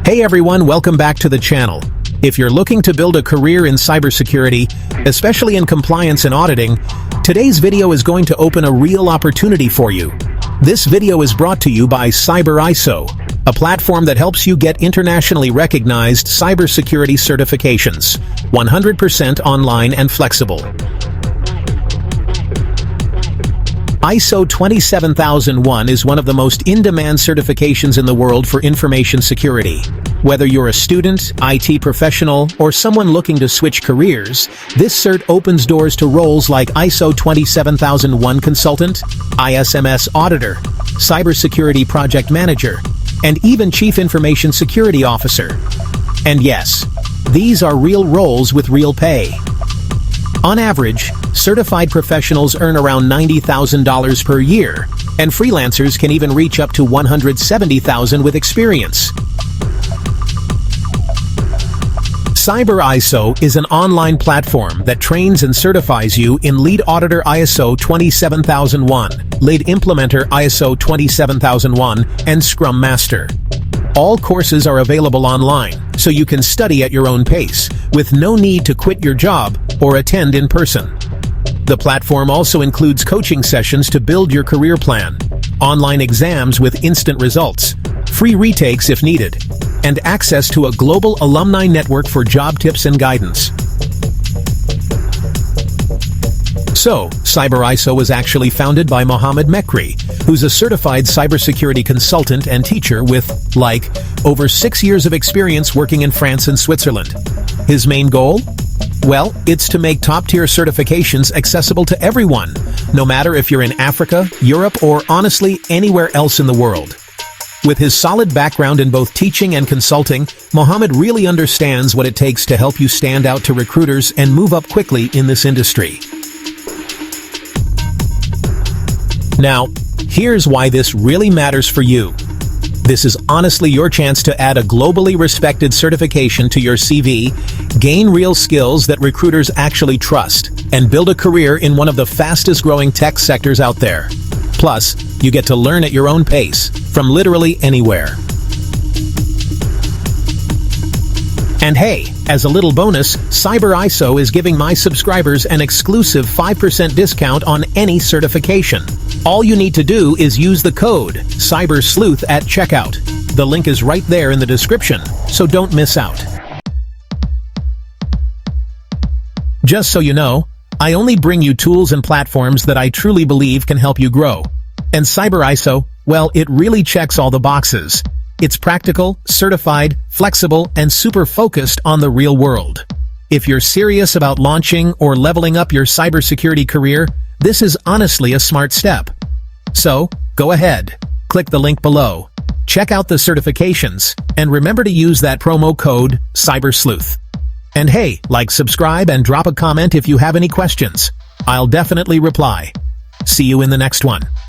Hey everyone, welcome back to the channel. If you're looking to build a career in cybersecurity, especially in compliance and auditing, today's video is going to open a real opportunity for you. This video is brought to you by CyberISO, a platform that helps you get internationally recognized cybersecurity certifications, 100% online and flexible. ISO 27001 is one of the most in-demand certifications in the world for information security. Whether you're a student, IT professional, or someone looking to switch careers, this cert opens doors to roles like ISO 27001 Consultant, ISMS Auditor, Cybersecurity Project Manager, and even Chief Information Security Officer. And yes, these are real roles with real pay. On average, certified professionals earn around $90,000 per year, and freelancers can even reach up to $170,000 with experience. CyberISO is an online platform that trains and certifies you in Lead Auditor ISO 27001, Lead Implementer ISO 27001, and Scrum Master. All courses are available online, so you can study at your own pace, with no need to quit your job or attend in person. The platform also includes coaching sessions to build your career plan, online exams with instant results, free retakes if needed, and access to a global alumni network for job tips and guidance. So, CyberISO was actually founded by Mohammed Mekri, who's a certified cybersecurity consultant and teacher with, over 6 years of experience working in France and Switzerland. His main goal? Well, it's to make top-tier certifications accessible to everyone, no matter if you're in Africa, Europe, or honestly, anywhere else in the world. With his solid background in both teaching and consulting, Mohammed really understands what it takes to help you stand out to recruiters and move up quickly in this industry. Now, here's why this really matters for you. This is honestly your chance to add a globally respected certification to your CV, gain real skills that recruiters actually trust, and build a career in one of the fastest-growing tech sectors out there. Plus, you get to learn at your own pace, from literally anywhere. And hey, as a little bonus, CyberISO is giving my subscribers an exclusive 5% discount on any certification. All you need to do is use the code CYBERSLEUTH at checkout. The link is right there in the description, so don't miss out. Just so you know, I only bring you tools and platforms that I truly believe can help you grow. And CyberISO, well, it really checks all the boxes. It's practical, certified, flexible, and super focused on the real world. If you're serious about launching or leveling up your cybersecurity career, this is honestly a smart step. So, go ahead, click the link below, check out the certifications, and remember to use that promo code CYBERSLEUTH. And hey, subscribe, and drop a comment if you have any questions. I'll definitely reply. See you in the next one.